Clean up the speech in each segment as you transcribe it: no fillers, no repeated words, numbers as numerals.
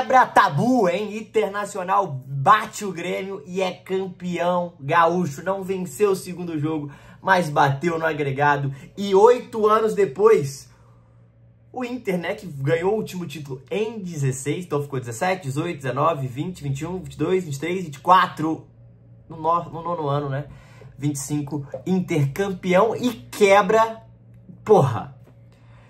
quebra tabu, hein? Internacional bate o Grêmio e é campeão gaúcho. Não venceu o segundo jogo, mas bateu no agregado. E 8 anos depois, o Inter, né, que ganhou o último título em 16, então ficou 17, 18, 19, 20, 21, 22, 23, 24, no nono ano, né? 25, Inter campeão e quebra, porra,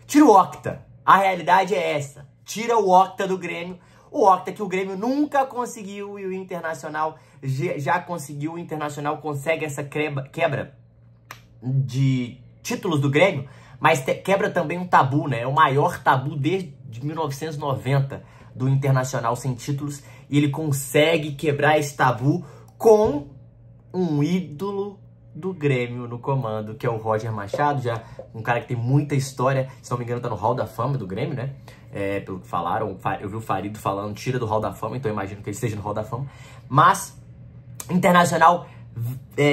tira o Octa. A realidade é essa. Tira o Octa do Grêmio. O Octa que o Grêmio nunca conseguiu e o Internacional já conseguiu. O Internacional consegue essa quebra de títulos do Grêmio, mas quebra também um tabu, né? É o maior tabu desde 1990 do Internacional sem títulos. E ele consegue quebrar esse tabu com um ídolo do Grêmio no comando, que é o Roger Machado, já um cara que tem muita história, se não me engano tá no Hall da Fama do Grêmio, né? Pelo que falaram, eu vi o Farido falando, tira do Hall da Fama, então eu imagino que ele esteja no Hall da Fama. Mas Internacional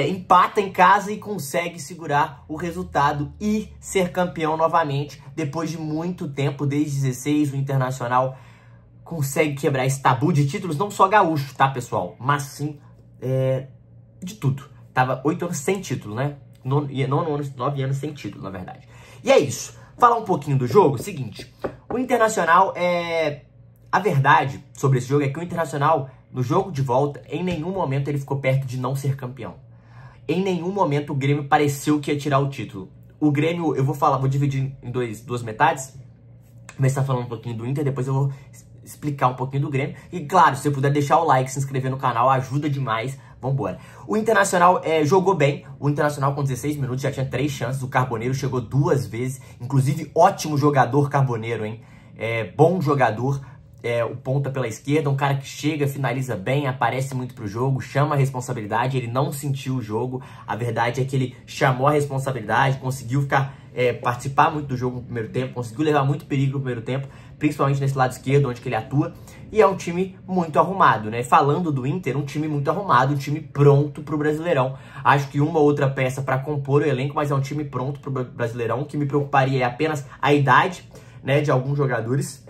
empata em casa e consegue segurar o resultado e ser campeão novamente. Depois de muito tempo, desde 16, o Internacional consegue quebrar esse tabu de títulos, não só gaúcho, tá, pessoal? Mas sim, de tudo. Tava 8 anos sem título, né? 9 anos sem título, na verdade. E é isso. Falar um pouquinho do jogo, seguinte. O Internacional, a verdade sobre esse jogo é que o Internacional, no jogo de volta, em nenhum momento ele ficou perto de não ser campeão. Em nenhum momento o Grêmio pareceu que ia tirar o título. O Grêmio, eu vou dividir em duas metades. Começar falando um pouquinho do Inter, depois eu vou explicar um pouquinho do Grêmio. E claro, se você puder deixar o like, se inscrever no canal, ajuda demais. Vambora. O Internacional jogou bem. O Internacional com 16 minutos já tinha 3 chances. O Carboneiro chegou 2 vezes. Inclusive, ótimo jogador Carboneiro, hein? Bom jogador. O ponta pela esquerda. Um cara que chega, finaliza bem, aparece muito pro jogo, chama a responsabilidade. Ele não sentiu o jogo. A verdade é que ele chamou a responsabilidade, conseguiu participar muito do jogo no primeiro tempo, conseguiu levar muito perigo no primeiro tempo, principalmente nesse lado esquerdo, onde que ele atua. E é um time muito arrumado, né? Falando do Inter, um time muito arrumado, um time pronto pro Brasileirão. Acho que uma ou outra peça para compor o elenco, mas é um time pronto pro Brasileirão. O que me preocuparia é apenas a idade, né, de alguns jogadores.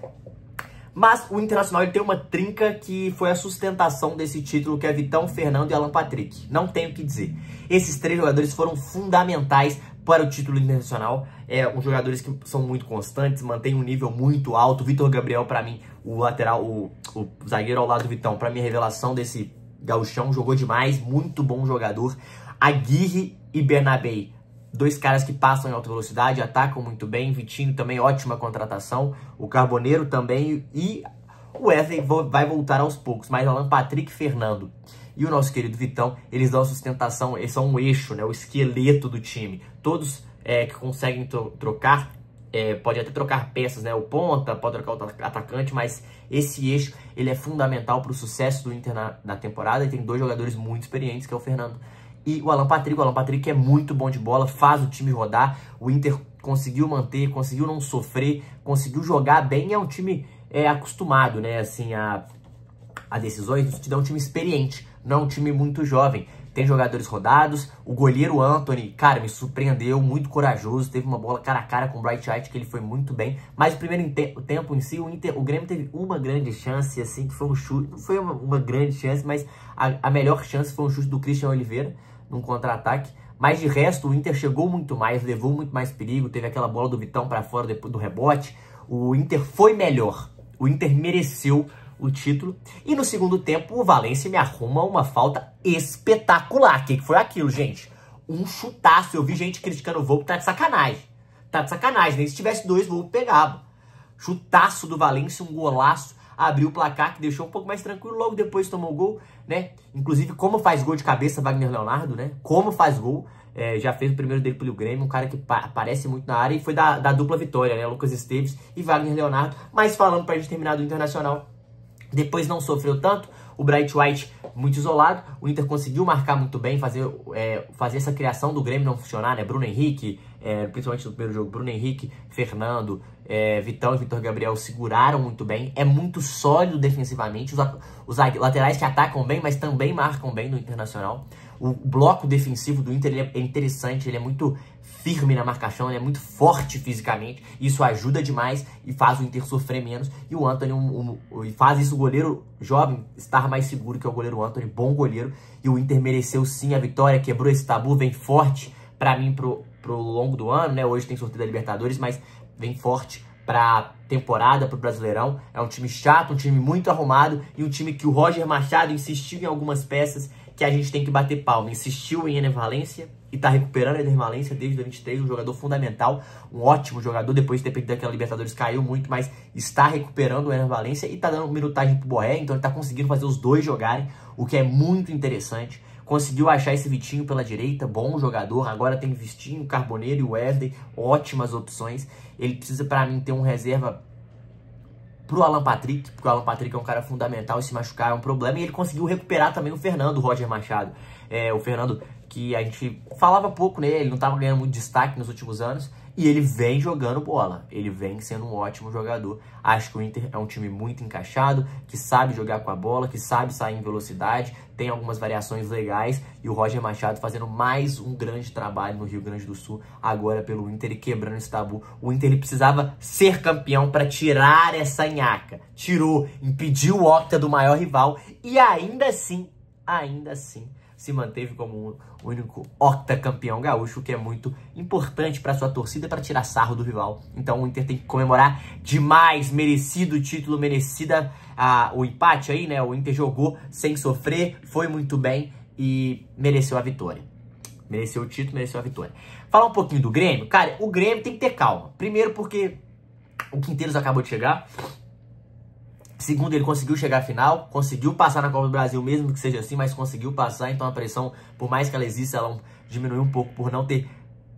Mas o Internacional ele tem uma trinca que foi a sustentação desse título, que é Vitão, Fernando e Alan Patrick. Não tenho o que dizer. Esses 3 jogadores foram fundamentais para o título internacional. Os jogadores que são muito constantes, mantêm um nível muito alto. Vitor Gabriel, para mim, o lateral, o zagueiro ao lado do Vitão, para mim, a revelação desse gauchão, jogou demais, muito bom jogador. Aguirre e Bernabei, 2 caras que passam em alta velocidade, atacam muito bem. Vitinho também, ótima contratação. O Carboneiro também. E o Wesley vai voltar aos poucos. Mas Alan Patrick, Fernando e o nosso querido Vitão, eles dão sustentação, eles são um eixo, né, o esqueleto do time. Todos que conseguem trocar, pode até trocar peças, né, o ponta, pode trocar o atacante, mas esse eixo ele é fundamental para o sucesso do Inter na temporada. E tem 2 jogadores muito experientes, que é o Fernando e o Alan Patrick. O Alan Patrick é muito bom de bola, faz o time rodar. O Inter conseguiu manter, conseguiu não sofrer, conseguiu jogar bem. É um time acostumado, né, assim, a decisões. Isso te dá um time experiente, não é um time muito jovem. Tem jogadores rodados. O goleiro Anthony, cara, me surpreendeu, muito corajoso. Teve uma bola cara a cara com o Bright White, que ele foi muito bem. Mas o primeiro tempo em si, o Grêmio teve uma grande chance, assim, que foi um chute. Não foi uma grande chance, mas a melhor chance foi um chute do Christian Oliveira, num contra-ataque. Mas de resto, o Inter chegou muito mais, levou muito mais perigo. Teve aquela bola do Vitão para fora depois do rebote. O Inter foi melhor. O Inter mereceu o título. E no segundo tempo, o Valencia me arruma uma falta espetacular. O que foi aquilo, gente? Um chutaço. Eu vi gente criticando o Volpe, tá de sacanagem. Tá de sacanagem, né? Se tivesse 2, o Volpe pegava. Chutaço do Valencia, um golaço. Abriu o placar, que deixou um pouco mais tranquilo. Logo depois tomou o gol, né? Inclusive, como faz gol de cabeça Wagner Leonardo, né? Como faz gol. Já fez o primeiro dele pelo Grêmio, um cara que aparece muito na área. E foi da dupla vitória, né? Lucas Esteves e Wagner Leonardo. Mas falando pra gente terminar do Internacional, depois não sofreu tanto. O Bright White muito isolado. O Inter conseguiu marcar muito bem, fazer essa criação do Grêmio não funcionar, né? Bruno Henrique, principalmente no primeiro jogo. Bruno Henrique, Fernando, Vitão e Vitor Gabriel seguraram muito bem. É muito sólido defensivamente. Os laterais que atacam bem, mas também marcam bem no Internacional. O bloco defensivo do Inter ele é interessante, ele é muito firme na marcação, ele é muito forte fisicamente. Isso ajuda demais e faz o Inter sofrer menos. E o Antony e faz isso o goleiro jovem estar mais seguro, que é o goleiro Antony, bom goleiro. E o Inter mereceu sim a vitória, quebrou esse tabu, vem forte pra mim pro longo do ano, né? Hoje tem sorteio da Libertadores, mas vem forte pra temporada, pro Brasileirão. É um time chato, um time muito arrumado e um time que o Roger Machado insistiu em algumas peças que a gente tem que bater palma. Insistiu em Ener Valencia e tá recuperando Ener Valencia desde 2023, um jogador fundamental, um ótimo jogador, depois de ter perdido aquela Libertadores, caiu muito, mas está recuperando o Ener Valencia e tá dando minutagem pro Borré, então ele tá conseguindo fazer os dois jogarem, o que é muito interessante. Conseguiu achar esse Vitinho pela direita, bom jogador, agora tem Vitinho, Carboneiro e Wesley, ótimas opções. Ele precisa, para mim, ter um reserva pro Alan Patrick, porque o Alan Patrick é um cara fundamental e se machucar é um problema. E ele conseguiu recuperar também o Fernando, o Roger Machado. O Fernando, que a gente falava pouco nele, ele não estava ganhando muito destaque nos últimos anos. E ele vem jogando bola, ele vem sendo um ótimo jogador. Acho que o Inter é um time muito encaixado, que sabe jogar com a bola, que sabe sair em velocidade, tem algumas variações legais. E o Roger Machado fazendo mais um grande trabalho no Rio Grande do Sul, agora pelo Inter e quebrando esse tabu. O Inter ele precisava ser campeão para tirar essa nhaca. Tirou, impediu o octa do maior rival e ainda assim, se manteve como o único octacampeão gaúcho, que é muito importante para sua torcida, para tirar sarro do rival. Então o Inter tem que comemorar demais, merecido o título, merecida o empate aí, né? O Inter jogou sem sofrer, foi muito bem e mereceu a vitória. Mereceu o título, mereceu a vitória. Falar um pouquinho do Grêmio. Cara, o Grêmio tem que ter calma. Primeiro porque o Quinteiros acabou de chegar. Segundo, ele conseguiu chegar à final, conseguiu passar na Copa do Brasil, mesmo que seja assim, mas conseguiu passar. Então a pressão, por mais que ela exista, ela diminuiu um pouco por não ter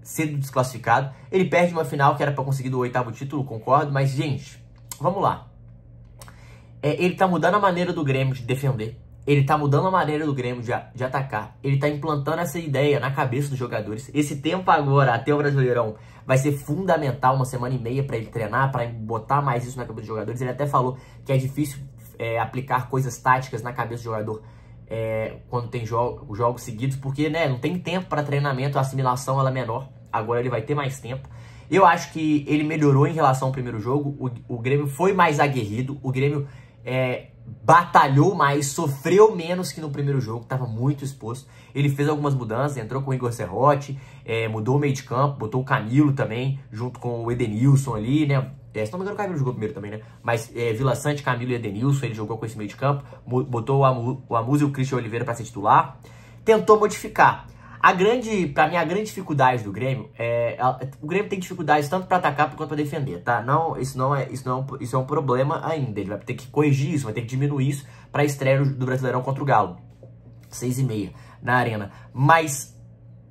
sido desclassificado. Ele perde uma final que era para conseguir o 8º título, concordo, mas, gente, vamos lá. Ele tá mudando a maneira do Grêmio de defender. Ele tá mudando a maneira do Grêmio de atacar. Ele tá implantando essa ideia na cabeça dos jogadores. Esse tempo agora, até o Brasileirão, vai ser fundamental, 1,5 para ele treinar, para botar mais isso na cabeça dos jogadores. Ele até falou que é difícil aplicar coisas táticas na cabeça do jogador quando tem jogos seguidos, porque, né, não tem tempo para treinamento, a assimilação ela é menor. Agora ele vai ter mais tempo. Eu acho que ele melhorou em relação ao primeiro jogo. O Grêmio foi mais aguerrido. O Grêmio batalhou mais, sofreu menos que no primeiro jogo, estava muito exposto. Ele fez algumas mudanças, entrou com o Igor Serrote, mudou o meio de campo, botou o Camilo também, junto com o Edenilson ali, né? Se não me engano, o Camilo jogou primeiro também, né? Mas Vila Sante, Camilo e Edenilson, ele jogou com esse meio de campo, botou o Amuso e o Christian Oliveira para ser titular, tentou modificar. Pra mim, a grande dificuldade do Grêmio o Grêmio tem dificuldades tanto para atacar quanto para defender, tá? Isso é um problema ainda. Ele vai ter que corrigir isso, vai ter que diminuir isso para a estreia do Brasileirão contra o Galo. 6h30 na Arena. Mas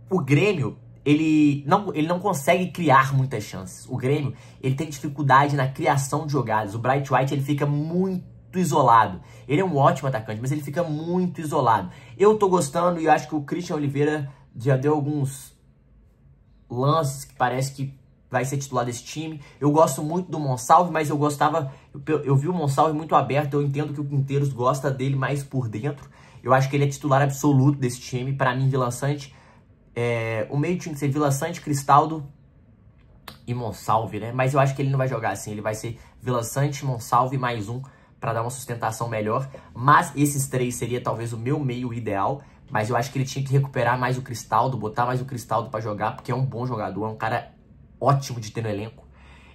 o Grêmio, ele não consegue criar muitas chances. O Grêmio, ele tem dificuldade na criação de jogadas. O Bright White, ele fica muito isolado. Ele é um ótimo atacante, mas ele fica muito isolado. Eu tô gostando e eu acho que o Christian Oliveira já deu alguns lances que parece que vai ser titular desse time. Eu gosto muito do Monsalve, mas eu vi o Monsalve muito aberto. Eu entendo que o Quinteiros gosta dele mais por dentro. Eu acho que ele é titular absoluto desse time. Para mim, Vila Sante, o meio tinha que ser Vila Sante, Cristaldo e Monsalve, né? Mas eu acho que ele não vai jogar assim. Ele vai ser Vila Sante, Monsalve mais um para dar uma sustentação melhor. Mas esses três seria talvez o meu meio ideal. Mas eu acho que ele tinha que recuperar mais o Cristaldo, botar mais o Cristaldo para jogar, porque é um bom jogador, é um cara ótimo de ter no elenco.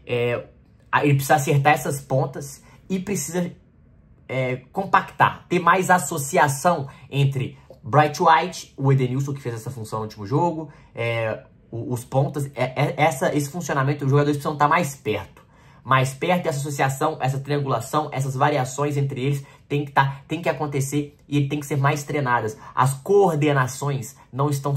Ele precisa acertar essas pontas e precisa compactar, ter mais associação entre Bright White, o Edenilson, que fez essa função no último jogo, os pontas. Esse funcionamento, os jogadores precisam estar mais perto. Mais perto, essa associação, essa triangulação, essas variações entre eles tem que acontecer e tem que ser mais treinadas. As coordenações não estão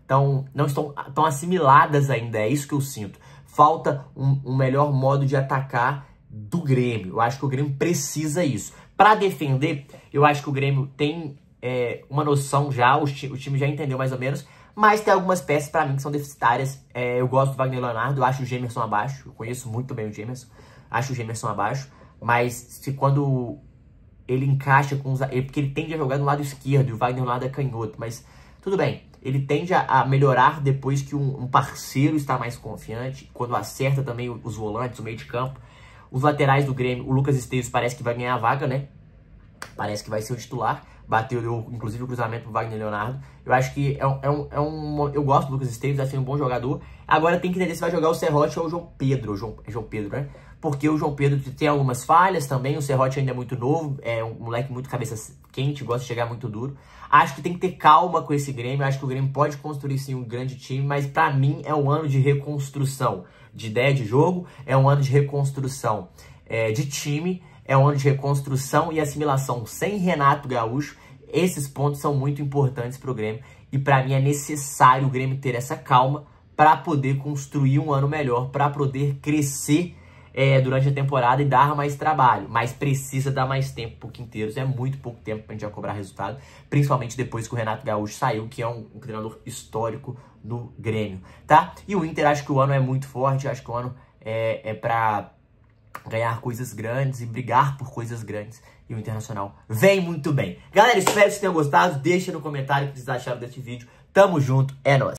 tão assimiladas ainda, é isso que eu sinto. Falta um melhor modo de atacar do Grêmio. Eu acho que o Grêmio precisa isso. Para defender, eu acho que o Grêmio tem uma noção já, o time já entendeu mais ou menos, mas tem algumas peças pra mim que são deficitárias. Eu gosto do Wagner Leonardo, eu acho o Gemerson abaixo, eu conheço muito bem o Gemerson, acho o Gemerson abaixo, mas quando ele encaixa com os... Porque ele tende a jogar no lado esquerdo e o Wagner Leonardo é canhoto, mas tudo bem. Ele tende a melhorar depois que um parceiro está mais confiante, quando acerta também os volantes, o meio de campo. Os laterais do Grêmio, o Lucas Esteves parece que vai ganhar a vaga, né? Parece que vai ser o titular. Bateu, inclusive, o cruzamento pro Wagner Leonardo. Eu acho que eu gosto do Lucas Esteves, acho ele um bom jogador. Agora tem que entender se vai jogar o Serrote ou o João Pedro. João Pedro, né? Porque o João Pedro tem algumas falhas também. O Serrote ainda é muito novo. É um moleque muito cabeça quente, gosta de chegar muito duro. Acho que tem que ter calma com esse Grêmio. Acho que o Grêmio pode construir sim um grande time. Mas pra mim é um ano de reconstrução de ideia de jogo. É um ano de reconstrução de time. É um ano de reconstrução e assimilação sem Renato Gaúcho. Esses pontos são muito importantes para o Grêmio. E para mim é necessário o Grêmio ter essa calma para poder construir um ano melhor, para poder crescer durante a temporada e dar mais trabalho. Mas precisa dar mais tempo pro Quinteiros. É muito pouco tempo para a gente já cobrar resultado. Principalmente depois que o Renato Gaúcho saiu, que é um treinador histórico no Grêmio, tá? E o Inter, acho que o ano é muito forte. Acho que o ano é para ganhar coisas grandes e brigar por coisas grandes. E o Internacional vem muito bem. Galera, espero que vocês tenham gostado. Deixa no comentário o que vocês acharam desse vídeo. Tamo junto, é nóis.